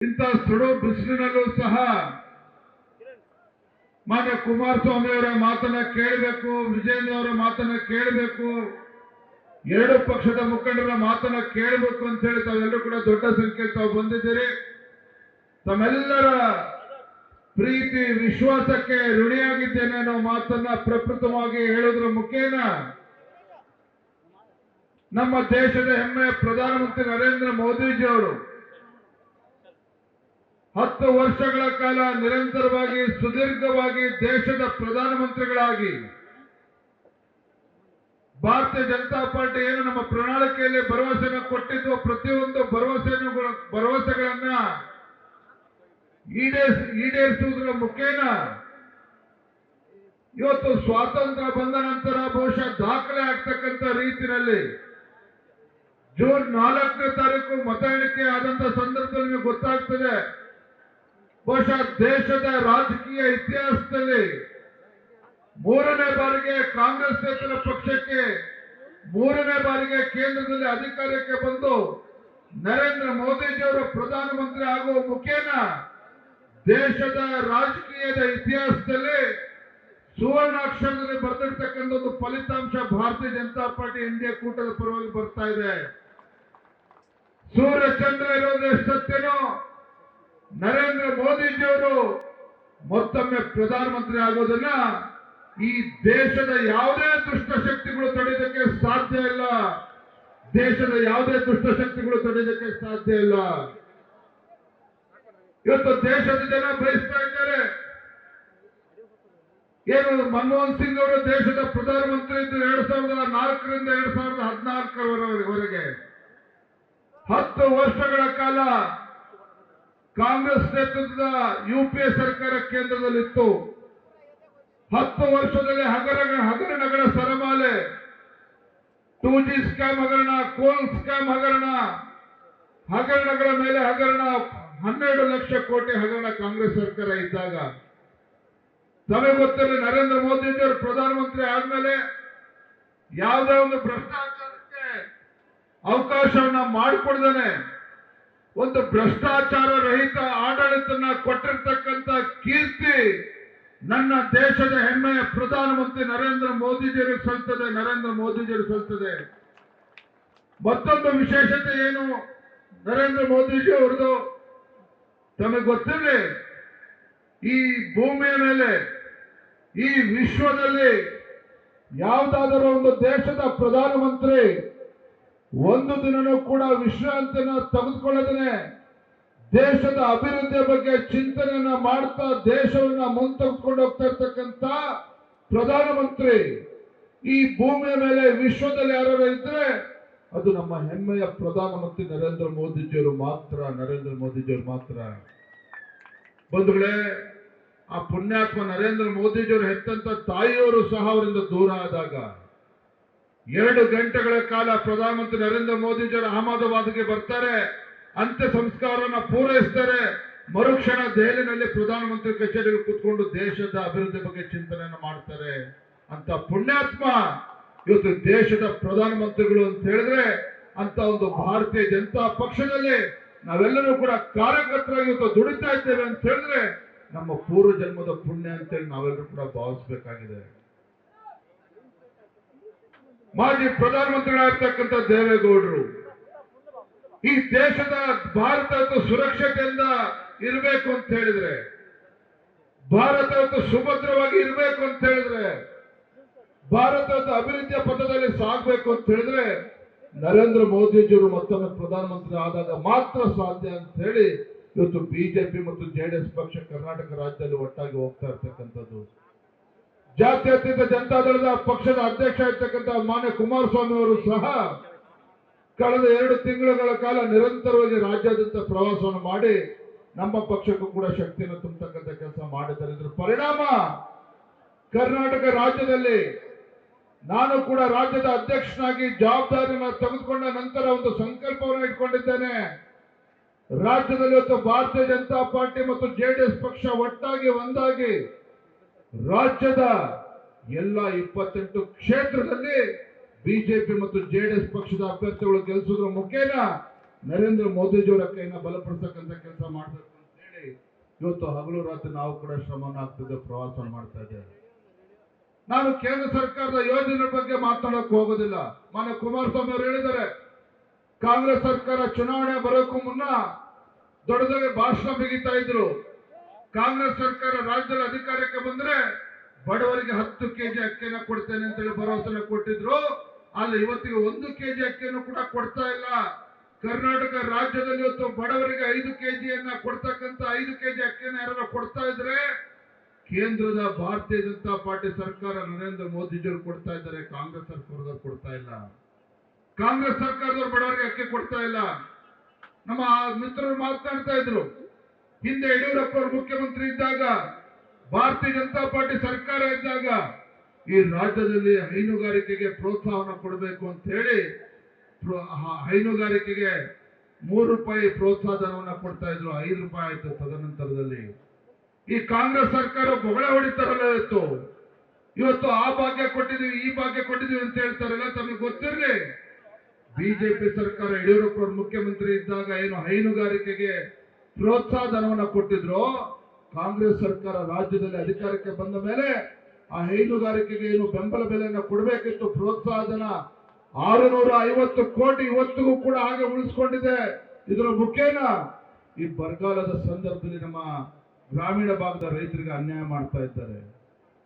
ಇಂಥ ಸುಡು ಬಿಸಿಲಿನಲ್ಲೂ ಸಹ ಮಾನ್ಯ ಕುಮಾರಸ್ವಾಮಿ ಅವರ ಮಾತನ್ನ ಕೇಳಬೇಕು, ವಿಜಯೇಂದ್ರ ಅವರ ಮಾತನ್ನ ಕೇಳಬೇಕು, ಎರಡು ಪಕ್ಷದ ಮುಖಂಡರ ಮಾತನ್ನ ಕೇಳಬೇಕು ಅಂತ ಹೇಳಿ ತಾವೆಲ್ಲರೂ ಕೂಡ ದೊಡ್ಡ ಸಂಖ್ಯೆಯಲ್ಲಿ ತಾವು ಬಂದಿದ್ದೀರಿ. ತಮ್ಮೆಲ್ಲರ ಪ್ರೀತಿ ವಿಶ್ವಾಸಕ್ಕೆ ಋಣಿಯಾಗಿದ್ದೇನೆ ಅನ್ನೋ ಮಾತನ್ನ ಪ್ರಪ್ರಥಮವಾಗಿ ಹೇಳೋದ್ರ ಮುಖೇನ ನಮ್ಮ ದೇಶದ ಹೆಮ್ಮೆಯ ಪ್ರಧಾನಮಂತ್ರಿ ನರೇಂದ್ರ ಮೋದಿಜಿ ಅವರು 10 ವರ್ಷಗಳ ಕಾಲ ನಿರಂತರವಾಗಿ ಸುದೀರ್ಘವಾಗಿ ದೇಶದ ಪ್ರಧಾನಮಂತ್ರಿಗಳಾಗಿ ಭಾರತೀಯ ಜನತಾ ಪಾರ್ಟಿ ಏನು ನಮ್ಮ ಪ್ರಣಾಳಿಕೆಯಲ್ಲಿ ಭರವಸೆಯನ್ನು ಕೊಟ್ಟಿದ್ದು ಪ್ರತಿಯೊಂದು ಭರವಸೆಗಳನ್ನ ಈಡೇರಿಸುವುದರ ಮುಖೇನ ಇವತ್ತು ಸ್ವಾತಂತ್ರ್ಯ ಬಂದ ನಂತರ ಬಹುಶಃ ದಾಖಲೆ ಆಗ್ತಕ್ಕಂಥ ರೀತಿಯಲ್ಲಿ ಜೂನ್ 4ನೇ ತಾರೀಕು ಮತ ಎಣಿಕೆ ಆದಂತ ಸಂದರ್ಭದಲ್ಲಿ ನಿಮಗೆ ಗೊತ್ತಾಗ್ತದೆ, ಬಹುಶಃ ದೇಶದ ರಾಜಕೀಯ ಇತಿಹಾಸದಲ್ಲಿ 3ನೇ ಬಾರಿಗೆ ಕಾಂಗ್ರೆಸ್ಸೇತರ ಪಕ್ಷಕ್ಕೆ 3ನೇ ಬಾರಿಗೆ ಕೇಂದ್ರದಲ್ಲಿ ಅಧಿಕಾರಕ್ಕೆ ಬಂದು ನರೇಂದ್ರ ಮೋದಿಜಿಯವರು ಪ್ರಧಾನಮಂತ್ರಿ ಆಗುವ ಮುಖೇನ ದೇಶದ ರಾಜಕೀಯದ ಇತಿಹಾಸದಲ್ಲಿ ಸುವರ್ಣಾಕ್ಷರದಲ್ಲಿ ಬರೆದಿರ್ತಕ್ಕಂಥ ಒಂದು ಫಲಿತಾಂಶ ಭಾರತೀಯ ಜನತಾ ಪಾರ್ಟಿ ಎನ್ಡಿಎ ಕೂಟದ ಪರವಾಗಿ ಬರ್ತಾ ಇದೆ. ಸೂರ್ಯಚಂದ್ರ ಇರೋದೇ ಸತ್ಯನೋ, ನರೇಂದ್ರ ಮೋದಿಜಿಯವರು ಮತ್ತೊಮ್ಮೆ ಪ್ರಧಾನಮಂತ್ರಿ ಆಗೋದನ್ನ ಈ ದೇಶದ ಯಾವುದೇ ದುಷ್ಟಶಕ್ತಿಗಳು ತಡೆಯೋದಕ್ಕೆ ಸಾಧ್ಯ ಇಲ್ಲ. ದೇಶದ ಯಾವುದೇ ದುಷ್ಟಶಕ್ತಿಗಳು ತಡೆಯೋದಕ್ಕೆ ಸಾಧ್ಯ ಇಲ್ಲ. ಇವತ್ತು ದೇಶದ ಜನ ಬಯಸ್ತಾ ಇದ್ದಾರೆ, ಏನು ಮನಮೋಹನ್ ಸಿಂಗ್ ಅವರು ದೇಶದ ಪ್ರಧಾನಮಂತ್ರಿ ಇದ್ದು 2004ರಿಂದ 2014ರವರೆಗೆ 10 ವರ್ಷಗಳ ಕಾಲ ಕಾಂಗ್ರೆಸ್ ನೇತೃತ್ವದ ಯುಪಿಎ ಸರ್ಕಾರ ಕೇಂದ್ರದಲ್ಲಿತ್ತು. 10 ವರ್ಷದಲ್ಲಿ ಹಗರಣಗಳ ಸರಮಾಲೆ, 2G ಸ್ಕ್ಯಾಮ್ ಹಗರಣ, ಕೋಲ್ ಸ್ಕ್ಯಾಮ್ ಹಗರಣ, ಹಗರಣಗಳ ಮೇಲೆ ಹಗರಣ, 12 ಲಕ್ಷ ಕೋಟಿ ಹಗರಣ ಕಾಂಗ್ರೆಸ್ ಸರ್ಕಾರ ಇದ್ದಾಗ. ತಮಗೆ ಗೊತ್ತಿರಲಿ, ನರೇಂದ್ರ ಮೋದಿಜಿಯವರು ಪ್ರಧಾನಮಂತ್ರಿ ಆದ್ಮೇಲೆ ಯಾವುದೇ ಒಂದು ಭ್ರಷ್ಟಾಚಾರಕ್ಕೆ ಅವಕಾಶವನ್ನ ಮಾಡಿಕೊಡ್ದೇನೆ ಒಂದು ಭ್ರಷ್ಟಾಚಾರ ರಹಿತ ಆಡಳಿತನ ಕೊಟ್ಟಿರ್ತಕ್ಕಂಥ ಕೀರ್ತಿ ನನ್ನ ದೇಶದ ಹೆಮ್ಮೆಯ ಪ್ರಧಾನಮಂತ್ರಿ ನರೇಂದ್ರ ಮೋದಿಜಿಯವರಿಗೆ ಸಲ್ತದೆ. ನರೇಂದ್ರ ಮೋದಿಜಿಯವರಿಗೆ ಸಲ್ತದೆ. ಮತ್ತೊಂದು ವಿಶೇಷತೆ ಏನು ನರೇಂದ್ರ ಮೋದಿಜಿ ಅವರದು, ತಮಗೆ ಗೊತ್ತಿರಲಿ, ಈ ಭೂಮಿಯ ಮೇಲೆ ಈ ವಿಶ್ವದಲ್ಲಿ ಯಾವುದಾದರೂ ಒಂದು ದೇಶದ ಪ್ರಧಾನಮಂತ್ರಿ ಒಂದು ದಿನನೂ ಕೂಡ ವಿಶ್ರಾಂತಿಯನ್ನು ತೆಗೆದುಕೊಳ್ಳದೇ ದೇಶದ ಅಭಿವೃದ್ಧಿಯ ಬಗ್ಗೆ ಚಿಂತನೆಯನ್ನ ಮಾಡ್ತಾ ದೇಶವನ್ನ ಮುಂತೆಗೆದುಕೊಂಡು ಹೋಗ್ತಾ ಇರ್ತಕ್ಕಂಥ ಪ್ರಧಾನಮಂತ್ರಿ ಈ ಭೂಮಿಯ ಮೇಲೆ ವಿಶ್ವದಲ್ಲಿ ಯಾರು ಇದ್ರೆ ಅದು ನಮ್ಮ ಹೆಮ್ಮೆಯ ಪ್ರಧಾನಮಂತ್ರಿ ನರೇಂದ್ರ ಮೋದಿಜಿಯವರು ಮಾತ್ರ. ನರೇಂದ್ರ ಮೋದಿಜಿಯವರು ಮಾತ್ರ. ಬಂಧುಗಳೇ, ಆ ಪುಣ್ಯಾತ್ಮ ನರೇಂದ್ರ ಮೋದಿಜಿಯವರು ಹೆತ್ತಂತ ತಾಯಿಯವರು ಸಹ ಅವರಿಂದ ದೂರ ಆದಾಗ 2 ಗಂಟೆಗಳ ಕಾಲ ಪ್ರಧಾನಮಂತ್ರಿ ನರೇಂದ್ರ ಮೋದಿಜಿಯವರು ಅಹಮದಾಬಾದ್ಗೆ ಬರ್ತಾರೆ, ಅಂತ್ಯ ಸಂಸ್ಕಾರವನ್ನು ಪೂರೈಸ್ತಾರೆ. ಮರುಕ್ಷಣ ದೆಹಲಿನಲ್ಲಿ ಪ್ರಧಾನಮಂತ್ರಿ ಕಚೇರಿಯಲ್ಲಿ ಕೂತ್ಕೊಂಡು ದೇಶದ ಅಭಿವೃದ್ಧಿ ಬಗ್ಗೆ ಚಿಂತನೆಯನ್ನು ಮಾಡ್ತಾರೆ. ಅಂತ ಪುಣ್ಯಾತ್ಮ ಇವತ್ತು ದೇಶದ ಪ್ರಧಾನಮಂತ್ರಿಗಳು ಅಂತ ಹೇಳಿದ್ರೆ ಅಂತ ಒಂದು ಭಾರತೀಯ ಜನತಾ ಪಕ್ಷದಲ್ಲಿ ನಾವೆಲ್ಲರೂ ಕೂಡ ಕಾರ್ಯಕರ್ತರಾಗಿ ಇವತ್ತು ದುಡಿತಾ ಇದ್ದೇವೆ ಅಂತ ಹೇಳಿದ್ರೆ ನಮ್ಮ ಪೂರ್ವ ಜನ್ಮದ ಪುಣ್ಯ ಅಂತೇಳಿ ನಾವೆಲ್ಲರೂ ಕೂಡ ಭಾವಿಸಬೇಕಾಗಿದೆ. ಮಾಜಿ ಪ್ರಧಾನಮಂತ್ರಿಗಳಾಗಿರ್ತಕ್ಕಂಥ ದೇವೇಗೌಡರು ಈ ದೇಶದ ಭಾರತ ಸುರಕ್ಷತೆಯಿಂದ ಇರಬೇಕು ಅಂತ ಹೇಳಿದ್ರೆ, ಭಾರತ ಸುಭದ್ರವಾಗಿ ಇರಬೇಕು ಅಂತ ಹೇಳಿದ್ರೆ, ಭಾರತದ ಅಭಿವೃದ್ಧಿಯ ಪಥದಲ್ಲಿ ಸಾಗಬೇಕು ಅಂತ ಹೇಳಿದ್ರೆ ನರೇಂದ್ರ ಮೋದಿಜಿಯವರು ಮತ್ತೊಮ್ಮೆ ಪ್ರಧಾನಮಂತ್ರಿ ಆದಾಗ ಮಾತ್ರ ಸಾಧ್ಯ ಅಂತ ಹೇಳಿ ಇವತ್ತು ಬಿಜೆಪಿ ಮತ್ತು ಜೆಡಿಎಸ್ ಪಕ್ಷ ಕರ್ನಾಟಕ ರಾಜ್ಯದಲ್ಲಿ ಒಟ್ಟಾಗಿ ಹೋಗ್ತಾ ಇರ್ತಕ್ಕಂಥದ್ದು. ಜಾತ್ಯತೀತ ಜನತಾದಳದ ಪಕ್ಷದ ಅಧ್ಯಕ್ಷ ಆಗಿರ್ತಕ್ಕಂಥ ಮಾನ್ಯ ಕುಮಾರಸ್ವಾಮಿ ಅವರು ಸಹ ಕಳೆದ 2 ತಿಂಗಳುಗಳ ಕಾಲ ನಿರಂತರವಾಗಿ ರಾಜ್ಯಾದ್ಯಂತ ಪ್ರವಾಸವನ್ನು ಮಾಡಿ ನಮ್ಮ ಪಕ್ಷಕ್ಕೂ ಕೂಡ ಶಕ್ತಿಯನ್ನು ತುಂಬತಕ್ಕಂಥ ಕೆಲಸ ಮಾಡಿದ್ದಾರೆ. ಇದರ ಪರಿಣಾಮ ಕರ್ನಾಟಕ ರಾಜ್ಯದಲ್ಲಿ ನಾನು ಕೂಡ ರಾಜ್ಯದ ಅಧ್ಯಕ್ಷನಾಗಿ ಜವಾಬ್ದಾರಿಯನ್ನು ತೆಗೆದುಕೊಂಡ ನಂತರ ಒಂದು ಸಂಕಲ್ಪವನ್ನು ಇಟ್ಕೊಂಡಿದ್ದೇನೆ. ರಾಜ್ಯದಲ್ಲಿ ಇವತ್ತು ಭಾರತೀಯ ಜನತಾ ಪಾರ್ಟಿ ಮತ್ತು ಜೆಡಿಎಸ್ ಪಕ್ಷ ಒಟ್ಟಾಗಿ ಒಂದಾಗಿ ರಾಜ್ಯದ ಎಲ್ಲ 28 ಕ್ಷೇತ್ರದಲ್ಲಿ ಬಿಜೆಪಿ ಮತ್ತು ಜೆಡಿಎಸ್ ಪಕ್ಷದ ಅಭ್ಯರ್ಥಿಗಳು ಗೆಲ್ಲಿಸುವುದರ ಮುಖೇನ ನರೇಂದ್ರ ಮೋದಿಜಿಯವರ ಕೈನ ಬಲಪಡಿಸತಕ್ಕಂಥ ಕೆಲಸ ಮಾಡಬೇಕು ಅಂತ ಹೇಳಿ ಇವತ್ತು ಹಗಲು ರಾತ್ರಿ ನಾವು ಕೂಡ ಶ್ರಮವನ್ನು ಹಾಕ್ತಿದ್ದೆ, ಪ್ರವಾಸ ಮಾಡ್ತಾ ಇದ್ದೇವೆ. ನಾನು ಕೇಂದ್ರ ಸರ್ಕಾರದ ಯೋಜನೆ ಬಗ್ಗೆ ಮಾತನಾಡಕ್ಕೆ ಹೋಗೋದಿಲ್ಲ. ಮಾನ್ಯ ಕುಮಾರಸ್ವಾಮಿ ಅವರು ಹೇಳಿದ್ದಾರೆ, ಕಾಂಗ್ರೆಸ್ ಸರ್ಕಾರ ಚುನಾವಣೆ ಬರೋಕ್ಕೂ ಮುನ್ನ ದೊಡ್ಡದಾಗಿ ಭಾಷಣ ಬಿಗಿತಾ ಇದ್ರು. ಕಾಂಗ್ರೆಸ್ ಸರ್ಕಾರ ರಾಜ್ಯದಲ್ಲಿ ಅಧಿಕಾರಕ್ಕೆ ಬಂದ್ರೆ ಬಡವರಿಗೆ 10 ಕೆಜಿ ಅಕ್ಕಿಯನ್ನು ಕೊಡ್ತೇನೆ ಅಂತೇಳಿ ಭರವಸೆ ಕೊಟ್ಟಿದ್ರು. ಆದ್ರೆ ಇವತ್ತಿಗೆ 1 ಕೆಜಿ ಅಕ್ಕಿಯನ್ನು ಕೂಡ ಕೊಡ್ತಾ ಇಲ್ಲ. ಕರ್ನಾಟಕ ರಾಜ್ಯದಲ್ಲಿ ಇವತ್ತು ಬಡವರಿಗೆ 5 ಕೆಜಿಯನ್ನ ಕೊಡ್ತಕ್ಕಂಥ 5 ಕೆಜಿ ಅಕ್ಕಿಯನ್ನು ಯಾರು ಕೊಡ್ತಾ ಇದ್ರೆ ಕೇಂದ್ರದ ಭಾರತೀಯ ಜನತಾ ಪಾರ್ಟಿ ಸರ್ಕಾರ ನರೇಂದ್ರ ಮೋದಿಜಿಯವರು ಕೊಡ್ತಾ ಇದ್ದಾರೆ, ಕಾಂಗ್ರೆಸ್ ಸರ್ಕಾರದವ್ರು ಕೊಡ್ತಾ ಇಲ್ಲ. ಕಾಂಗ್ರೆಸ್ ಸರ್ಕಾರದವ್ರು ಬಡವರಿಗೆ ಅಕ್ಕಿ ಕೊಡ್ತಾ ಇಲ್ಲ. ನಮ್ಮ ಮಿತ್ರರು ಮಾತನಾಡ್ತಾ ಇದ್ರು, ಹಿಂದೆ ಯಡಿಯೂರಪ್ಪ ಅವರು ಮುಖ್ಯಮಂತ್ರಿ ಇದ್ದಾಗ, ಭಾರತೀಯ ಜನತಾ ಪಾರ್ಟಿ ಸರ್ಕಾರ ಇದ್ದಾಗ ಈ ರಾಜ್ಯದಲ್ಲಿ ಹೈನುಗಾರಿಕೆಗೆ ಪ್ರೋತ್ಸಾಹವನ್ನು ಕೊಡಬೇಕು ಅಂತ ಹೇಳಿ ಹೈನುಗಾರಿಕೆಗೆ 3 ರೂಪಾಯಿ ಪ್ರೋತ್ಸಾಹ ಧನವನ್ನು ಕೊಡ್ತಾ ಇದ್ರು. 5 ರೂಪಾಯಿ ಆಯ್ತು. ತದನಂತರದಲ್ಲಿ ಈ ಕಾಂಗ್ರೆಸ್ ಸರ್ಕಾರ ಬೊಗಳೆ ಹೊಡಿತಾರಲ್ಲ, ಇವತ್ತು ಆ ಭಾಗ್ಯ ಕೊಟ್ಟಿದೀವಿ, ಈ ಭಾಗ್ಯ ಕೊಟ್ಟಿದೀವಿ ಅಂತ ಹೇಳ್ತಾರಲ್ಲ, ತಮಗೆ ಗೊತ್ತಿರಲಿ ಬಿಜೆಪಿ ಸರ್ಕಾರ ಯಡಿಯೂರಪ್ಪ ಅವರು ಮುಖ್ಯಮಂತ್ರಿ ಇದ್ದಾಗ ಏನು ಹೈನುಗಾರಿಕೆಗೆ ಪ್ರೋತ್ಸಾಹ ಧನವನ್ನು ಕೊಟ್ಟಿದ್ರು, ಕಾಂಗ್ರೆಸ್ ಸರ್ಕಾರ ರಾಜ್ಯದಲ್ಲಿ ಅಧಿಕಾರಕ್ಕೆ ಬಂದ ಮೇಲೆ ಆ ಹೈನುಗಾರಿಕೆಗೆ ಏನು ಬೆಂಬಲ ಬೆಲೆಯನ್ನು ಕೊಡಬೇಕಿತ್ತು, ಪ್ರೋತ್ಸಾಹ ಧನ 650 ಕೋಟಿ ಇವತ್ತಿಗೂ ಕೂಡ ಹಾಗೆ ಉಳಿಸ್ಕೊಂಡಿದೆ. ಇದರ ಮುಖೇನ ಈ ಬರಗಾಲದ ಸಂದರ್ಭದಲ್ಲಿ ನಮ್ಮ ಗ್ರಾಮೀಣ ಭಾಗದ ರೈತರಿಗೆ ಅನ್ಯಾಯ ಮಾಡ್ತಾ ಇದ್ದಾರೆ.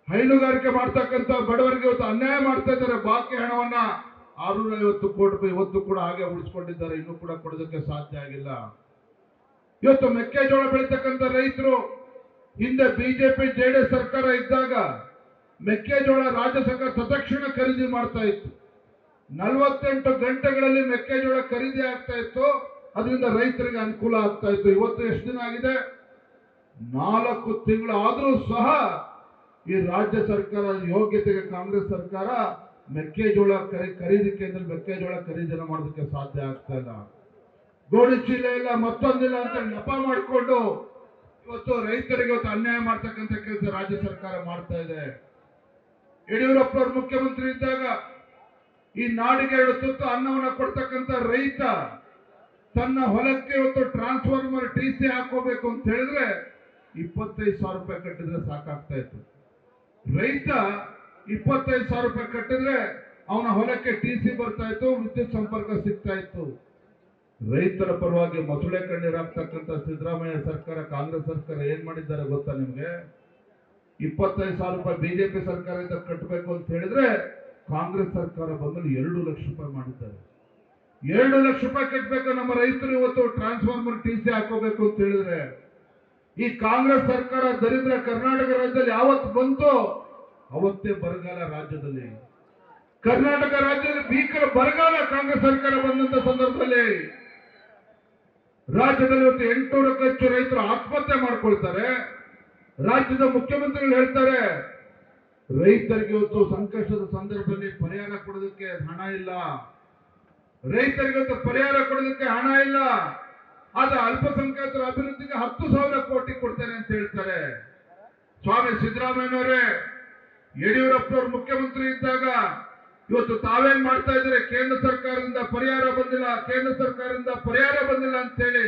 ಹೈನುಗಾರಿಕೆ ಮಾಡ್ತಕ್ಕಂಥ ಬಡವರಿಗೆ ಇವತ್ತು ಅನ್ಯಾಯ ಮಾಡ್ತಾ ಇದ್ದಾರೆ. ಬಾಕಿ ಹಣವನ್ನ 650 ಕೋಟಿ ರೂಪಾಯಿ ಇವತ್ತು ಕೂಡ ಹಾಗೆ ಉಳಿಸ್ಕೊಂಡಿದ್ದಾರೆ. ಇನ್ನೂ ಕೂಡ ಕೊಡೋದಕ್ಕೆ ಸಾಧ್ಯ ಆಗಿಲ್ಲ. ಇವತ್ತು ಮೆಕ್ಕೆಜೋಳ ಬೆಳೀತಕ್ಕಂಥ ರೈತರು, ಹಿಂದೆ ಬಿಜೆಪಿ ಜೆಡಿಎಸ್ ಸರ್ಕಾರ ಇದ್ದಾಗ ಮೆಕ್ಕೆಜೋಳ ರಾಜ್ಯ ಸರ್ಕಾರ ತತ್ಕ್ಷಣ ಖರೀದಿ ಮಾಡ್ತಾ ಇತ್ತು. 48 ಗಂಟೆಗಳಲ್ಲಿ ಮೆಕ್ಕೆಜೋಳ ಖರೀದಿ ಆಗ್ತಾ ಇತ್ತು. ಅದರಿಂದ ರೈತರಿಗೆ ಅನುಕೂಲ ಆಗ್ತಾ ಇತ್ತು. ಇವತ್ತು ಎಷ್ಟು ದಿನ ಆಗಿದೆ? 4 ತಿಂಗಳು ಆದ್ರೂ ಸಹ ಈ ರಾಜ್ಯ ಸರ್ಕಾರ ಯೋಗ್ಯತೆಗೆ ಕಾಂಗ್ರೆಸ್ ಸರ್ಕಾರ ಮೆಕ್ಕೆಜೋಳ ಖರೀದಿ ಕೇಂದ್ರ ಮೆಕ್ಕೆಜೋಳ ಖರೀದಿನ ಮಾಡೋದಕ್ಕೆ ಸಾಧ್ಯ ಆಗ್ತಾ ಇಲ್ಲ. ಗೋಧಿ ಚೀಲ ಇಲ್ಲ, ಮತ್ತೊಂದಿಲ್ಲ ಅಂತ ನೆಪ ಮಾಡಿಕೊಂಡು ಇವತ್ತು ರೈತರಿಗೆ ಇವತ್ತು ಅನ್ಯಾಯ ಮಾಡ್ತಕ್ಕಂಥ ಕೆಲಸ ರಾಜ್ಯ ಸರ್ಕಾರ ಮಾಡ್ತಾ ಇದೆ. ಯಡಿಯೂರಪ್ಪ ಅವರು ಮುಖ್ಯಮಂತ್ರಿ ಇದ್ದಾಗ ಈ ನಾಡಿಗೆ 2 ತುತ್ತು ಅನ್ನವನ್ನು ಕೊಡ್ತಕ್ಕಂಥ ರೈತ ತನ್ನ ಹೊಲಕ್ಕೆ ಇವತ್ತು ಟ್ರಾನ್ಸ್ಫಾರ್ಮರ್ TC ಹಾಕೋಬೇಕು ಅಂತ ಹೇಳಿದ್ರೆ 25,000 ರೂಪಾಯಿ ಕಟ್ಟಿದ್ರೆ ಸಾಕಾಗ್ತಾ ಇತ್ತು. ರೈತ 25,000 ರೂಪಾಯಿ ಕಟ್ಟಿದ್ರೆ ಅವನ ಹೊಲಕ್ಕೆ TC ಬರ್ತಾ ಇತ್ತು, ವಿದ್ಯುತ್ ಸಂಪರ್ಕ ಸಿಗ್ತಾ ಇತ್ತು. ರೈತರ ಪರವಾಗಿ ಮೊಸಳೆ ಕಣ್ಣೀರಾಗ್ತಕ್ಕಂಥ ಸಿದ್ದರಾಮಯ್ಯ ಸರ್ಕಾರ, ಕಾಂಗ್ರೆಸ್ ಸರ್ಕಾರ ಏನ್ ಮಾಡಿದ್ದಾರೆ ಗೊತ್ತಾ ನಿಮ್ಗೆ? 25,000 ರೂಪಾಯಿ ಬಿಜೆಪಿ ಸರ್ಕಾರದಿಂದ ಕಟ್ಟಬೇಕು ಅಂತ ಹೇಳಿದ್ರೆ ಕಾಂಗ್ರೆಸ್ ಸರ್ಕಾರ ಬಂದಲ್ಲಿ 2 ಲಕ್ಷ ರೂಪಾಯಿ ಮಾಡಿದ್ದಾರೆ. 2 ಲಕ್ಷ ರೂಪಾಯಿ ಕಟ್ಟಬೇಕು ನಮ್ಮ ರೈತರು ಇವತ್ತು ಟ್ರಾನ್ಸ್ಫಾರ್ಮರ್ TC ಹಾಕೋಬೇಕು ಅಂತ ಹೇಳಿದ್ರೆ. ಈ ಕಾಂಗ್ರೆಸ್ ಸರ್ಕಾರ ದರಿದ್ರ ಕರ್ನಾಟಕ ರಾಜ್ಯದಲ್ಲಿ ಯಾವತ್ತು ಬಂತು ಅವತ್ತೇ ಬರಗಾಲ ರಾಜ್ಯದಲ್ಲಿ. ಕರ್ನಾಟಕ ರಾಜ್ಯದಲ್ಲಿ ಭೀಕರ ಬರಗಾಲ ಕಾಂಗ್ರೆಸ್ ಸರ್ಕಾರ ಬಂದಂತ ಸಂದರ್ಭದಲ್ಲಿ ರಾಜ್ಯದಲ್ಲಿ ಇವತ್ತು 800ಕ್ಕೂ ಹೆಚ್ಚು ರೈತರು ಆತ್ಮಹತ್ಯೆ ಮಾಡ್ಕೊಳ್ತಾರೆ. ರಾಜ್ಯದ ಮುಖ್ಯಮಂತ್ರಿಗಳು ಹೇಳ್ತಾರೆ ರೈತರಿಗೆ ಇವತ್ತು ಸಂಕಷ್ಟದ ಸಂದರ್ಭದಲ್ಲಿ ಪರಿಹಾರ ಕೊಡೋದಕ್ಕೆ ಹಣ ಇಲ್ಲ, ರೈತರಿಗೆ ಇವತ್ತು ಪರಿಹಾರ ಕೊಡೋದಕ್ಕೆ ಹಣ ಇಲ್ಲ, ಆದ್ರೆ ಅಲ್ಪಸಂಖ್ಯಾತರ ಅಭಿವೃದ್ಧಿಗೆ 10,000 ಕೋಟಿ ಕೊಡ್ತೇನೆ ಅಂತ ಹೇಳ್ತಾರೆ. ಸ್ವಾಮಿ ಸಿದ್ದರಾಮಯ್ಯನವರೇ, ಯಡಿಯೂರಪ್ಪನವರು ಮುಖ್ಯಮಂತ್ರಿ ಇದ್ದಾಗ ಇವತ್ತು ತಾವೇನ್ ಮಾಡ್ತಾ ಇದ್ರೆ ಕೇಂದ್ರ ಸರ್ಕಾರದಿಂದ ಪರಿಹಾರ ಬಂದಿಲ್ಲ, ಕೇಂದ್ರ ಸರ್ಕಾರದಿಂದ ಪರಿಹಾರ ಬಂದಿಲ್ಲ ಅಂತ ಹೇಳಿ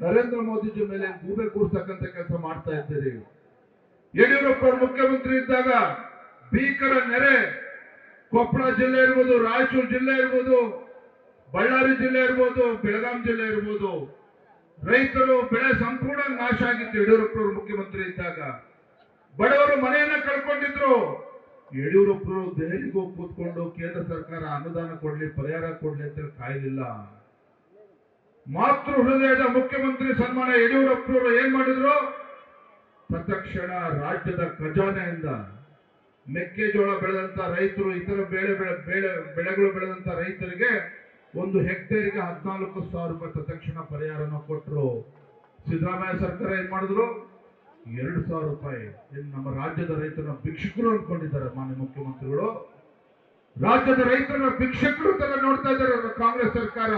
ನರೇಂದ್ರ ಮೋದಿಜಿ ಮೇಲೆ ಗೂಬೆ ಕೂರ್ಸಕ್ಕಂತ ಕೆಲಸ ಮಾಡ್ತಾ ಇದ್ದೀರಿ. ಯಡಿಯೂರಪ್ಪನವರು ಮುಖ್ಯಮಂತ್ರಿ ಇದ್ದಾಗ ಭೀಕರ ನೆರೆ ಕೊಪ್ಪಳ ಜಿಲ್ಲೆ ಇರ್ಬೋದು, ರಾಯಚೂರು ಜಿಲ್ಲೆ ಇರ್ಬೋದು, ಬಳ್ಳಾರಿ ಜಿಲ್ಲೆ ಇರ್ಬೋದು, ಬೆಳಗಾಂ ಜಿಲ್ಲೆ ಇರ್ಬೋದು, ರೈತರು ಬೆಳೆ ಸಂಪೂರ್ಣ ನಾಶ ಆಗಿತ್ತು. ಯಡಿಯೂರಪ್ಪನವರು ಮುಖ್ಯಮಂತ್ರಿ ಇದ್ದಾಗ ಬಡವರು ಮನೆಯನ್ನ ಕಳ್ಕೊಂಡಿದ್ರು. ಯಡಿಯೂರಪ್ಪರು ದೆಹಲಿಗೆ ಹೋಗಿ ಕೂತ್ಕೊಂಡು ಕೇಂದ್ರ ಸರ್ಕಾರ ಅನುದಾನ ಕೊಡ್ಲಿ, ಪರಿಹಾರ ಕೊಡ್ಲಿ ಅಂತ ಕಾಯಲಿಲ್ಲ. ಮಾತೃ ಹೃದಯದ ಮುಖ್ಯಮಂತ್ರಿ ಸನ್ಮಾನ ಯಡಿಯೂರಪ್ಪರು ಏನ್ ಮಾಡಿದ್ರು? ತತ್ಕ್ಷಣ ರಾಜ್ಯದ ಖಜಾನೆಯಿಂದ ಮೆಕ್ಕೆಜೋಳ ಬೆಳೆದಂತ ರೈತರು, ಇತರ ಬೆಳೆಗಳು ಬೆಳೆದಂತ ರೈತರಿಗೆ 1 ಹೆಕ್ಟೇರಿಗೆ 14,000 ರೂಪಾಯಿ ತತ್ಕ್ಷಣ ಪರಿಹಾರನ ಕೊಟ್ಟರು. ಸಿದ್ದರಾಮಯ್ಯ ಸರ್ಕಾರ ಏನ್ ಮಾಡಿದ್ರು? 2,000 ರೂಪಾಯಿ. ನಮ್ಮ ರಾಜ್ಯದ ರೈತರನ್ನ ಭಿಕ್ಷುಕರು ಅನ್ಕೊಂಡಿದ್ದಾರೆ ಮಾನ್ಯ ಮುಖ್ಯಮಂತ್ರಿಗಳು. ರಾಜ್ಯದ ರೈತರನ್ನ ಭಿಕ್ಷುಕರು ತರ ನೋಡ್ತಾ ಇದ್ದಾರೆ ಕಾಂಗ್ರೆಸ್ ಸರ್ಕಾರ.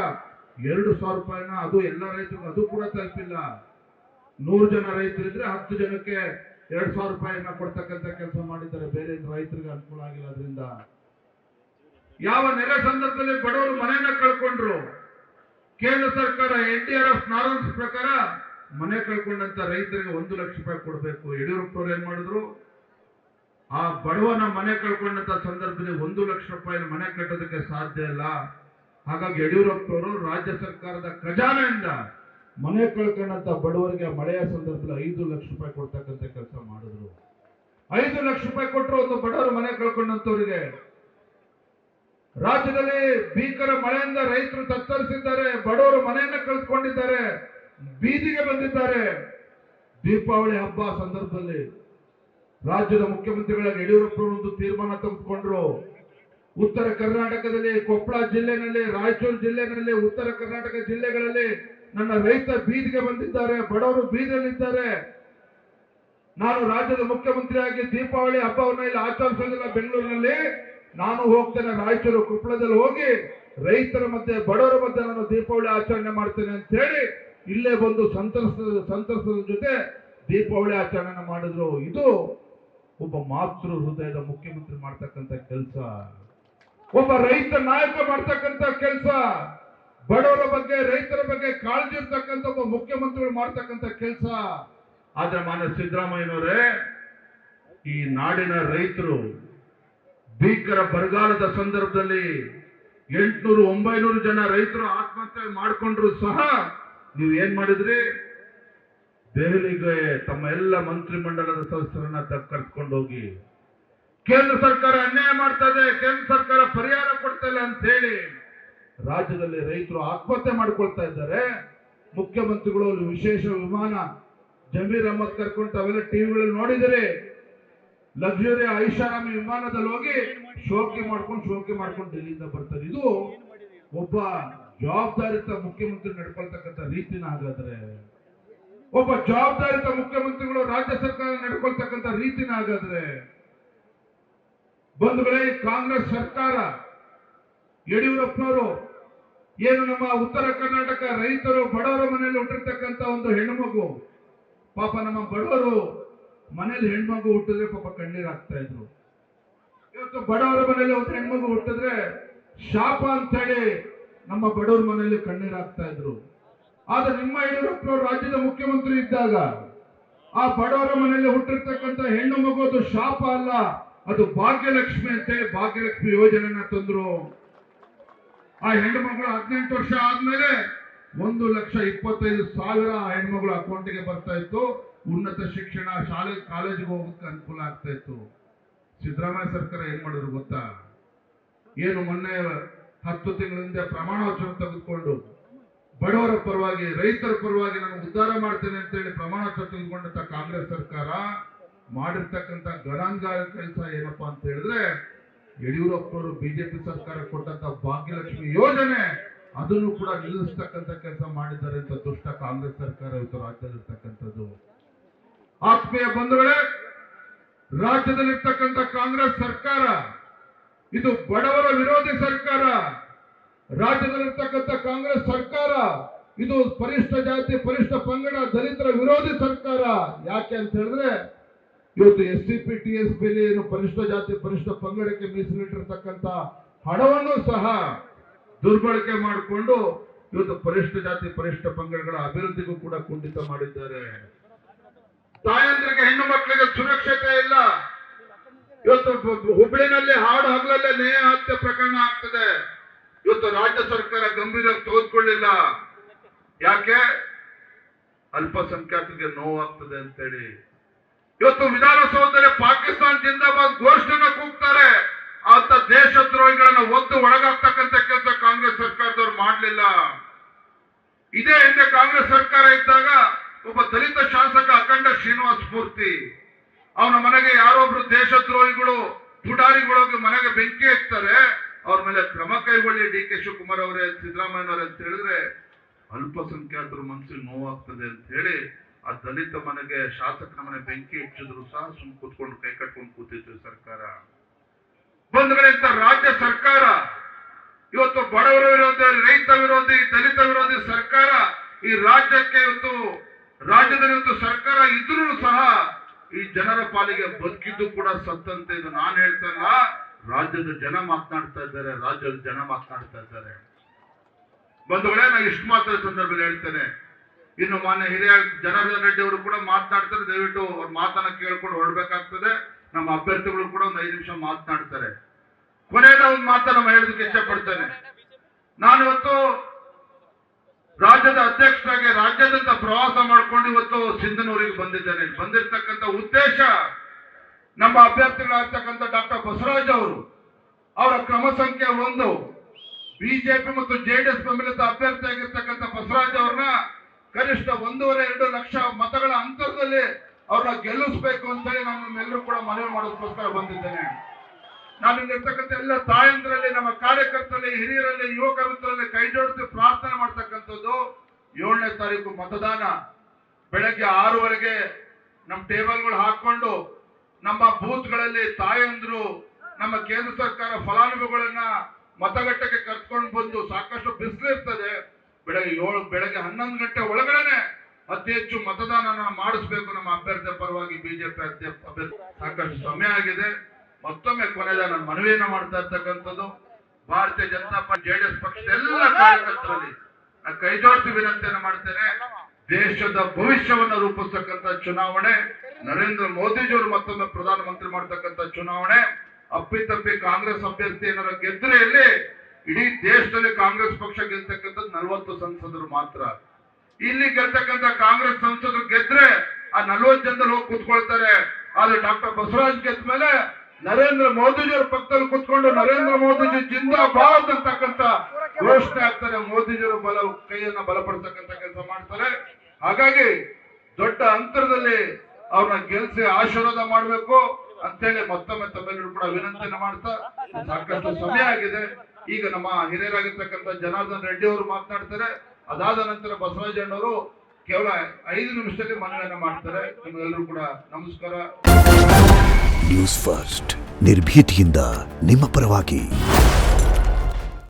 2,000 ರೂಪಾಯಿನ ಅದು ಎಲ್ಲ ರೈತರಿಗೂ ಅದು ಕೂಡ ತಲುಪಿಲ್ಲ. 100 ಜನ ರೈತರಿದ್ರೆ 10 ಜನಕ್ಕೆ 2,000 ರೂಪಾಯಿನ ಕೊಡ್ತಕ್ಕಂಥ ಕೆಲಸ ಮಾಡಿದ್ದಾರೆ. ಬೇರೆ ರೈತರಿಗೆ ಅನುಕೂಲ ಆಗಿಲ್ಲ. ಅದರಿಂದ ಯಾವ ನೆರೆ ಸಂದರ್ಭದಲ್ಲಿ ಬಡವರು ಮನೆಯನ್ನ ಕಳ್ಕೊಂಡ್ರು, ಕೇಂದ್ರ ಸರ್ಕಾರ NDRF ನಾರ್ಮ್ಸ್ ಪ್ರಕಾರ ಮನೆ ಕಳ್ಕೊಂಡಂತ ರೈತರಿಗೆ 1 ಲಕ್ಷ ರೂಪಾಯಿ ಕೊಡಬೇಕು. ಯಡಿಯೂರಪ್ಪನವ್ರು ಏನ್ ಮಾಡಿದ್ರು, ಆ ಬಡವನ ಮನೆ ಕಳ್ಕೊಂಡಂತ ಸಂದರ್ಭದಲ್ಲಿ 1 ಲಕ್ಷ ರೂಪಾಯಿ ಮನೆ ಕಟ್ಟೋದಕ್ಕೆ ಸಾಧ್ಯ ಇಲ್ಲ. ಹಾಗಾಗಿ ಯಡಿಯೂರಪ್ಪನವರು ರಾಜ್ಯ ಸರ್ಕಾರದ ಖಜಾನೆಯಿಂದ ಮನೆ ಕಳ್ಕೊಂಡಂತ ಬಡವರಿಗೆ ಮಳೆಯ ಸಂದರ್ಭದಲ್ಲಿ 5 ಲಕ್ಷ ರೂಪಾಯಿ ಕೊಡ್ತಕ್ಕಂಥ ಕೆಲಸ ಮಾಡಿದ್ರು. 5 ಲಕ್ಷ ರೂಪಾಯಿ ಕೊಟ್ಟರು ಒಂದು ಬಡವರು ಮನೆ ಕಳ್ಕೊಂಡಂತವರಿಗೆ. ರಾಜ್ಯದಲ್ಲಿ ಭೀಕರ ಮಳೆಯಿಂದ ರೈತರು ತತ್ತರಿಸಿದ್ದಾರೆ, ಬಡವರು ಮನೆಯನ್ನ ಕಳೆದುಕೊಂಡಿದ್ದಾರೆ, ಬೀದಿಗೆ ಬಂದಿದ್ದಾರೆ. ದೀಪಾವಳಿ ಹಬ್ಬ ಸಂದರ್ಭದಲ್ಲಿ ರಾಜ್ಯದ ಮುಖ್ಯಮಂತ್ರಿಗಳಾಗಿ ಯಡಿಯೂರಪ್ಪನವರು ಒಂದು ತೀರ್ಮಾನ ತೆಗೆದುಕೊಂಡ್ರು. ಉತ್ತರ ಕರ್ನಾಟಕದಲ್ಲಿ ಕೊಪ್ಪಳ ಜಿಲ್ಲೆನಲ್ಲಿ, ರಾಯಚೂರು ಜಿಲ್ಲೆನಲ್ಲಿ, ಉತ್ತರ ಕರ್ನಾಟಕ ಜಿಲ್ಲೆಗಳಲ್ಲಿ ನನ್ನ ರೈತ ಬೀದಿಗೆ ಬಂದಿದ್ದಾರೆ, ಬಡವರು ಬೀದಿಯಲ್ಲಿದ್ದಾರೆ. ನಾನು ರಾಜ್ಯದ ಮುಖ್ಯಮಂತ್ರಿಯಾಗಿ ದೀಪಾವಳಿ ಹಬ್ಬವನ್ನು ಇಲ್ಲಿ ಆಚರಿಸೋದಿಲ್ಲ ಬೆಂಗಳೂರಿನಲ್ಲಿ, ನಾನು ಹೋಗ್ತೇನೆ ರಾಯಚೂರು ಕೊಪ್ಪಳದಲ್ಲಿ ಹೋಗಿ ರೈತರ ಮಧ್ಯೆ ಬಡವರ ಮಧ್ಯೆ ನಾನು ದೀಪಾವಳಿ ಆಚರಣೆ ಮಾಡ್ತೇನೆ ಅಂತ ಹೇಳಿ ಇಲ್ಲೇ ಬಂದು ಸಂತಸದ ಜೊತೆ ದೀಪಾವಳಿ ಆಚರಣೆ ಮಾಡಿದ್ರು. ಇದು ಒಬ್ಬ ಮಾತೃ ಹೃದಯದ ಮುಖ್ಯಮಂತ್ರಿ ಮಾಡ್ತಕ್ಕಂಥ ಕೆಲಸ, ಒಬ್ಬ ರೈತ ನಾಯಕ ಮಾಡ್ತಕ್ಕಂಥ ಕೆಲಸ, ಬಡವರ ಬಗ್ಗೆ ರೈತರ ಬಗ್ಗೆ ಕಾಳಜಿ ಇರ್ತಕ್ಕಂಥ ಒಬ್ಬ ಮುಖ್ಯಮಂತ್ರಿಗಳು ಮಾಡ್ತಕ್ಕಂಥ ಕೆಲಸ. ಆದ್ರೆ ಮಾನ್ಯ ಸಿದ್ದರಾಮಯ್ಯನವರೇ, ಈ ನಾಡಿನ ರೈತರು ಭೀಕರ ಬರಗಾಲದ ಸಂದರ್ಭದಲ್ಲಿ 800-900 ಜನ ರೈತರು ಆತ್ಮಹತ್ಯೆ ಮಾಡಿಕೊಂಡ್ರು ಸಹ ನೀವು ಏನ್ ಮಾಡಿದ್ರಿ, ದೆಹಲಿಗೆ ತಮ್ಮ ಎಲ್ಲ ಮಂತ್ರಿಮಂಡಲದ ಸದಸ್ಯರನ್ನ ಕರೆದುಕೊಂಡು ಹೋಗಿ ಕೇಂದ್ರ ಸರ್ಕಾರ ಅನ್ಯಾಯ ಮಾಡ್ತಾ ಇದೆ, ಕೇಂದ್ರ ಸರ್ಕಾರ ಪರಿಹಾರ ಕೊಡ್ತಾ ಇಲ್ಲ ಅಂತ ಹೇಳಿ ರಾಜ್ಯದಲ್ಲಿ ರೈತರು ಆತ್ಮಹತ್ಯೆ ಮಾಡ್ಕೊಳ್ತಾ ಇದ್ದಾರೆ. ಮುಖ್ಯಮಂತ್ರಿಗಳು ವಿಶೇಷ ವಿಮಾನ ಜಮೀರ್ ಅಹಮದ್ ಕರ್ಕೊಂಡು ಅವೆಲ್ಲ ಟಿವಿಗಳಲ್ಲಿ ನೋಡಿದರೆ ಲಕ್ಸುರಿ ಐಷಾರಾಮಿ ವಿಮಾನದಲ್ಲಿ ಹೋಗಿ ಶೋಕಿ ಮಾಡ್ಕೊಂಡು ಡೆಲ್ಲಿಯಿಂದ ಬರ್ತಾರೆ. ಇದು ಒಬ್ಬ ಜವಾಬ್ದಾರಿತ ಮುಖ್ಯಮಂತ್ರಿ ನಡ್ಕೊಳ್ತಕ್ಕಂಥ ರೀತಿನ ಹಾಗಾದ್ರೆ, ಒಬ್ಬ ಜವಾಬ್ದಾರಿತ ಮುಖ್ಯಮಂತ್ರಿಗಳು ರಾಜ್ಯ ಸರ್ಕಾರ ನಡ್ಕೊಳ್ತಕ್ಕಂಥ ರೀತಿನ ಹಾಗಾದ್ರೆ, ಬಂಧುಗಳೇ, ಕಾಂಗ್ರೆಸ್ ಸರ್ಕಾರ ಯಡಿಯೂರಪ್ಪನವರು ಏನು ನಮ್ಮ ಉತ್ತರ ಕರ್ನಾಟಕ ರೈತರು ಬಡವರ ಮನೆಯಲ್ಲಿ ಹುಟ್ಟಿರ್ತಕ್ಕಂಥ ಒಂದು ಹೆಣ್ಣುಮಗು, ಪಾಪ ನಮ್ಮ ಬಡವರು ಮನೇಲಿ ಹೆಣ್ಮಗು ಹುಟ್ಟಿದ್ರೆ ಪಾಪ ಕಣ್ಣೀರಾಗ್ತಾ ಇದ್ರು. ಇವತ್ತು ಬಡವರ ಮನೆಯಲ್ಲಿ ಒಂದು ಹೆಣ್ಮಗು ಹುಟ್ಟಿದ್ರೆ ಶಾಪ ಅಂತ ಹೇಳಿ ನಮ್ಮ ಬಡವರ ಮನೆಯಲ್ಲಿ ಕಣ್ಣೀರಾಗ್ತಾ ಇದ್ರು. ಆದ್ರೆ ನಿಮ್ಮ ಯಡಿಯೂರಪ್ಪನವರು ರಾಜ್ಯದ ಮುಖ್ಯಮಂತ್ರಿ ಇದ್ದಾಗ ಆ ಬಡವರ ಮನೆಯಲ್ಲಿ ಹುಟ್ಟಿರ್ತಕ್ಕಂಥ ಹೆಣ್ಣು ಮಗು ಅದು ಶಾಪ ಅಲ್ಲ, ಅದು ಭಾಗ್ಯಲಕ್ಷ್ಮಿ ಅಂತೇಳಿ ಭಾಗ್ಯಲಕ್ಷ್ಮಿ ಯೋಜನೆಯನ್ನ ತಂದ್ರು. ಆ ಹೆಣ್ಣು ಮಗಳು 18 ವರ್ಷ ಆದ್ಮೇಲೆ 1,25,000 ಹೆಣ್ಮಗಳು ಅಕೌಂಟ್ಗೆ ಬರ್ತಾ ಇತ್ತು. ಉನ್ನತ ಶಿಕ್ಷಣ, ಶಾಲೆ ಕಾಲೇಜಿಗೆ ಹೋಗೋದಕ್ಕೆ ಅನುಕೂಲ ಆಗ್ತಾ ಇತ್ತು. ಸಿದ್ದರಾಮಯ್ಯ ಸರ್ಕಾರ ಏನ್ ಮಾಡಿದ್ರು ಗೊತ್ತಾ, ಏನು ಮೊನ್ನೆ 10 ತಿಂಗಳಿಂದ ಪ್ರಮಾಣ ವಚನ ತೆಗೆದುಕೊಂಡು ಬಡವರ ಪರವಾಗಿ ರೈತರ ಪರವಾಗಿ ನಾನು ಉದ್ಧಾರ ಮಾಡ್ತೇನೆ ಅಂತ ಹೇಳಿ ಪ್ರಮಾಣ ವಚನ ತೆಗೆದುಕೊಂಡಂತ ಕಾಂಗ್ರೆಸ್ ಸರ್ಕಾರ ಮಾಡಿರ್ತಕ್ಕಂಥ ಗಣಾಂಗಾರ ಕೆಲಸ ಏನಪ್ಪಾ ಅಂತ ಹೇಳಿದ್ರೆ, ಯಡಿಯೂರಪ್ಪನವರು ಬಿಜೆಪಿ ಸರ್ಕಾರ ಕೊಟ್ಟಂತ ಭಾಗ್ಯಲಕ್ಷ್ಮಿ ಯೋಜನೆ ಅದನ್ನು ಕೂಡ ನಿಲ್ಲಿಸ್ತಕ್ಕಂಥ ಕೆಲಸ ಮಾಡಿದ್ದಾರೆ ಅಂತ ದುಷ್ಟ ಕಾಂಗ್ರೆಸ್ ಸರ್ಕಾರ ಇವತ್ತು ರಾಜ್ಯದಲ್ಲಿರ್ತಕ್ಕಂಥದ್ದು. ಆತ್ಮೀಯ ಬಂಧುಗಳೇ, ರಾಜ್ಯದಲ್ಲಿರ್ತಕ್ಕಂಥ ಕಾಂಗ್ರೆಸ್ ಸರ್ಕಾರ ಇದು ಬಡವರ ವಿರೋಧಿ ಸರ್ಕಾರ. ರಾಜ್ಯದಲ್ಲಿರ್ತಕ್ಕಂಥ ಕಾಂಗ್ರೆಸ್ ಸರ್ಕಾರ ಇದು ಪರಿಷ್ಠ ಜಾತಿ, ಪರಿಷ್ಠ ಪಂಗಡ, ದಲಿತರ ವಿರೋಧಿ ಸರ್ಕಾರ. ಯಾಕೆ ಅಂತ ಹೇಳಿದ್ರೆ, ಇವತ್ತು SCP TSP ಏನು ಪರಿಷ್ಠ ಜಾತಿ ಪರಿಷ್ಠ ಪಂಗಡಕ್ಕೆ ಮೀಸಲಿಟ್ಟಿರ್ತಕ್ಕಂಥ ಹಣವನ್ನು ಸಹ ದುರ್ಬಳಕೆ ಮಾಡಿಕೊಂಡು ಇವತ್ತು ಪರಿಷ್ಠ ಜಾತಿ ಪರಿಷ್ಠ ಪಂಗಡಗಳ ಅಭಿವೃದ್ಧಿಗೂ ಕೂಡ ಕುಂಠಿತ ಮಾಡಿದ್ದಾರೆ. ತಾಯಂದ್ರಿಗೆ ಹೆಣ್ಣು ಮಕ್ಕಳಿಗೆ ಸುರಕ್ಷತೆ ಇಲ್ಲ. ಇವತ್ತು ಹುಬ್ಬಳ್ಳಿನಲ್ಲಿ ಹಾಡು ಹಗಲಲ್ಲೇ ನೇಹ ಹತ್ಯೆ ಪ್ರಕರಣ ಆಗ್ತದೆ. ಇವತ್ತು ರಾಜ್ಯ ಸರ್ಕಾರ ಗಂಭೀರವಾಗಿ ತೆಗೆದುಕೊಳ್ಳಿಲ್ಲ. ಯಾಕೆ? ಅಲ್ಪಸಂಖ್ಯಾತರಿಗೆ ನೋವಾಗ್ತದೆ ಅಂತೇಳಿ ಇವತ್ತು ವಿಧಾನಸೌಧದಲ್ಲಿ ಪಾಕಿಸ್ತಾನ ಜಿಂದಾಬಾದ್ ಘೋಷಣೆ ಕೂಗ್ತಾರೆ. ಅಂತ ದೇಶದ್ರೋಹಿಗಳನ್ನ ಒದ್ದು ಒಳಗಾಗ್ತಕ್ಕಂಥ ಕೆಲಸ ಕಾಂಗ್ರೆಸ್ ಸರ್ಕಾರದವ್ರು ಮಾಡಲಿಲ್ಲ. ಇದೇ ಹಿಂದೆ ಕಾಂಗ್ರೆಸ್ ಸರ್ಕಾರ ಇದ್ದಾಗ ಒಬ್ಬ ದಲಿತ ಶಾಸಕ ಅಖಂಡ ಶ್ರೀನಿವಾಸ ಮೂರ್ತಿ ಅವನ ಮನೆಗೆ ಯಾರೊಬ್ರು ದೇಶದ್ರೋಹಿಗಳು ಪುಡಾರಿಗಳೋಗಿ ಮನೆಗೆ ಬೆಂಕಿ ಹಾಕ್ತಾರೆ, ಅವ್ರ ಮೇಲೆ ಕ್ರಮ ಕೈಗೊಳ್ಳಿ DK ಶಿವಕುಮಾರ್ ಅವರೇ, ಸಿದ್ದರಾಮಯ್ಯನವರೇ ಅಂತ ಹೇಳಿದ್ರೆ ಅಲ್ಪಸಂಖ್ಯಾತರ ಮನಸ್ಸಿಗೆ ನೋವಾಗ್ತದೆ ಅಂತ ಹೇಳಿ ಆ ದಲಿತ ಮನೆಗೆ ಶಾಸಕನ ಮನೆ ಬೆಂಕಿ ಹಚ್ಚಿದ್ರು ಸಹ ಸುಮ್ ಕೂತ್ಕೊಂಡು ಕೈ ಕಟ್ಕೊಂಡು ಕೂತಿತ್ತು ಸರ್ಕಾರ. ಬಂಧುಗಳಿಂದ ರಾಜ್ಯ ಸರ್ಕಾರ ಇವತ್ತು ಬಡವರ ವಿರೋಧಿ, ರೈತ ವಿರೋಧಿ, ದಲಿತ ವಿರೋಧಿ ಸರ್ಕಾರ ಈ ರಾಜ್ಯಕ್ಕೆ ಇವತ್ತು ರಾಜ್ಯದಲ್ಲಿ ಇವತ್ತು ಸರ್ಕಾರ ಇದ್ರೂ ಸಹ ಈ ಜನರ ಪಾಲಿಗೆ ಬದುಕಿದ್ದು ಕೂಡ ಸತ್ತಂತೆ. ಇದು ನಾನು ಹೇಳ್ತಾ ಇಲ್ಲ, ರಾಜ್ಯದ ಜನ ಮಾತನಾಡ್ತಾ ಇದ್ದಾರೆ, ರಾಜ್ಯದ ಜನ ಮಾತನಾಡ್ತಾ ಇದ್ದಾರೆ. ಬಂಧುಗಳೇ, ನಾನು ಇಷ್ಟು ಮಾತ್ರ ಸಂದರ್ಭದಲ್ಲಿ ಹೇಳ್ತೇನೆ. ಇನ್ನು ಮಾನ್ಯ ಹಿರಿಯ ಜನಾರ್ದನ್ ರೆಡ್ಡಿ ಅವರು ಕೂಡ ಮಾತನಾಡ್ತಾರೆ. ದಯವಿಟ್ಟು ಅವ್ರ ಮಾತನ್ನ ಕೇಳ್ಕೊಂಡು ಹೊರಡ್ಬೇಕಾಗ್ತದೆ. ನಮ್ಮ ಅಭ್ಯರ್ಥಿಗಳು ಕೂಡ ಒಂದು 5 ನಿಮಿಷ ಮಾತನಾಡ್ತಾರೆ. ಕೊನೆಯ ಒಂದು ಮಾತನ್ನ ಹೇಳೋದಕ್ಕೆ ಇಷ್ಟಪಡ್ತೇನೆ. ನಾನು ಇವತ್ತು ರಾಜ್ಯದ ಅಧ್ಯಕ್ಷರಾಗಿ ರಾಜ್ಯಾದ್ಯಂತ ಪ್ರವಾಸ ಮಾಡ್ಕೊಂಡು ಇವತ್ತು ಸಿಂಧನೂರಿಗೆ ಬಂದಿದ್ದೇನೆ. ಬಂದಿರತಕ್ಕಂಥ ಉದ್ದೇಶ ನಮ್ಮ ಅಭ್ಯರ್ಥಿಗಳಾಗಿರ್ತಕ್ಕಂಥ ಡಾಕ್ಟರ್ ಬಸವರಾಜ್ ಅವರು, ಅವರ ಕ್ರಮ ಸಂಖ್ಯೆ 1 ಬಿಜೆಪಿ ಮತ್ತು ಜೆಡಿಎಸ್ ಬೆಂಬಲಿತ ಅಭ್ಯರ್ಥಿಯಾಗಿರ್ತಕ್ಕಂಥ ಬಸವರಾಜ್ ಅವ್ರನ್ನ ಕನಿಷ್ಠ 1.5-2 ಲಕ್ಷ ಮತಗಳ ಅಂತರದಲ್ಲಿ ಅವ್ರನ್ನ ಗೆಲ್ಲಿಸಬೇಕು ಅಂತ ಹೇಳಿ ನಾನು ನಿಮ್ಮೆಲ್ಲರೂ ಕೂಡ ಮನವಿ ಮಾಡೋದಕ್ಕೋಸ್ಕರ ಬಂದಿದ್ದೇನೆ. ನಾನು ಇಲ್ಲಿರ್ತಕ್ಕಂಥ ಎಲ್ಲ ತಾಯಂದ್ರಲ್ಲಿ, ನಮ್ಮ ಕಾರ್ಯಕರ್ತರಲ್ಲಿ, ಹಿರಿಯರಲ್ಲಿ, ಯುವಕ ಮಿತ್ರರಲ್ಲಿ ಕೈ ಜೋಡಿಸಿ ಪ್ರಾರ್ಥನೆ ಮಾಡ್ತಕ್ಕಂಥದ್ದು 7ನೇ ತಾರೀಕು ಮತದಾನ ಬೆಳಗ್ಗೆ 6:00 ನಮ್ಮ ಟೇಬಲ್ಗಳು ಹಾಕೊಂಡು ನಮ್ಮ ಬೂತ್ಗಳಲ್ಲಿ ತಾಯಂದ್ರು, ನಮ್ಮ ಕೇಂದ್ರ ಸರ್ಕಾರ ಫಲಾನುಭವಿಗಳನ್ನ ಮತಗಟ್ಟೆಗೆ ಕರ್ಕೊಂಡು ಬಂದು, ಸಾಕಷ್ಟು ಬಿಸಿಲು ಇರ್ತದೆ, ಬೆಳಗ್ಗೆ 11 ಗಂಟೆ ಒಳಗಡೆ ಅತಿ ಹೆಚ್ಚು ಮತದಾನ ಮಾಡಿಸ್ಬೇಕು ನಮ್ಮ ಅಭ್ಯರ್ಥಿ ಪರವಾಗಿ ಬಿಜೆಪಿ ಅಭ್ಯರ್ಥಿ. ಸಾಕಷ್ಟು ಸಮಯ ಆಗಿದೆ. ಮತ್ತೊಮ್ಮೆ ಕೊನೆಯ ನಾನು ಮನವಿಯನ್ನ ಮಾಡ್ತಾ ಇರ್ತಕ್ಕಂಥದ್ದು ಭಾರತೀಯ ಜನತಾ ಪಾರ್ಟಿ ಜೆಡಿಎಸ್ ಪಕ್ಷದ ಎಲ್ಲ ಕಾರ್ಯಕರ್ತರಲ್ಲಿ ನಾನು ಕೈ ಜೋಡಿಸಿ ವಿನಂತಿಯನ್ನು ಮಾಡ್ತೇನೆ. ದೇಶದ ಭವಿಷ್ಯವನ್ನು ರೂಪಿಸ್ತಕ್ಕಂಥ ಚುನಾವಣೆ, ನರೇಂದ್ರ ಮೋದಿಜಿಯವರು ಮತ್ತೊಮ್ಮೆ ಪ್ರಧಾನಮಂತ್ರಿ ಮಾಡ್ತಕ್ಕಂಥ ಚುನಾವಣೆ. ಅಪ್ಪಿತಪ್ಪಿ ಕಾಂಗ್ರೆಸ್ ಅಭ್ಯರ್ಥಿ ಏನಾರ ಗೆದ್ರೆ ಇಲ್ಲಿ ಇಡೀ ದೇಶದಲ್ಲಿ ಕಾಂಗ್ರೆಸ್ ಪಕ್ಷ ಗೆಲ್ತಕ್ಕಂಥದ್ದು 40 ಸಂಸದರು ಮಾತ್ರ. ಇಲ್ಲಿ ಗೆಲ್ತಕ್ಕಂಥ ಕಾಂಗ್ರೆಸ್ ಸಂಸದರು ಗೆದ್ರೆ ಆ 40 ಜನದಲ್ಲಿ ಹೋಗಿ ಕೂತ್ಕೊಳ್ತಾರೆ. ಆದ್ರೆ ಡಾಕ್ಟರ್ ಬಸವರಾಜ್ ಗೆದ್ದ ಮೇಲೆ ನರೇಂದ್ರ ಮೋದಿಜಿಯವ್ರ ಪಕ್ಕದಲ್ಲಿ ಕೂತ್ಕೊಂಡು ನರೇಂದ್ರ ಮೋದಿಜಿ ಜಿಂದಾಬಾದ್ ಅಂತಕ್ಕಂಥ ಘೋಷಣೆ ಆಗ್ತಾರೆ. ಮೋದಿಜಿಯವರು ಕೈಯನ್ನ ಬಲಪಡಿಸ್ತಕ್ಕಂಥ ಕೆಲಸ ಮಾಡ್ತಾರೆ. ಹಾಗಾಗಿ ದೊಡ್ಡ ಅಂತರದಲ್ಲಿ ಅವ್ರನ್ನ ಗೆಲ್ಸಿ ಆಶೀರ್ವಾದ ಮಾಡ್ಬೇಕು ಅಂತೇಳಿ ಮತ್ತೊಮ್ಮೆ ತಮ್ಮೆಲ್ಲರೂ ಕೂಡ ವಿನಂತಿಯನ್ನು ಮಾಡ್ತಾ, ಸಾಕಷ್ಟು ಸಮಯ ಆಗಿದೆ. ಈಗ ನಮ್ಮ ಹಿರಿಯರಾಗಿರ್ತಕ್ಕಂಥ ಜನಾರ್ದನ್ ರೆಡ್ಡಿ ಅವರು ಮಾತನಾಡ್ತಾರೆ. ಅದಾದ ನಂತರ ಬಸವರಾಜಣ್ಣವರು ಕೇವಲ 5 ನಿಮಿಷದಲ್ಲಿ ಮನವಿಯನ್ನ ಮಾಡ್ತಾರೆ. ನಿಮ್ಗೆಲ್ಲರೂ ಕೂಡ ನಮಸ್ಕಾರ. ನ್ಯೂಸ್ ಫಸ್ಟ್ ನಿರ್ಭೀತಿಯಿಂದ ನಿಮ್ಮ ಪರವಾಗಿ.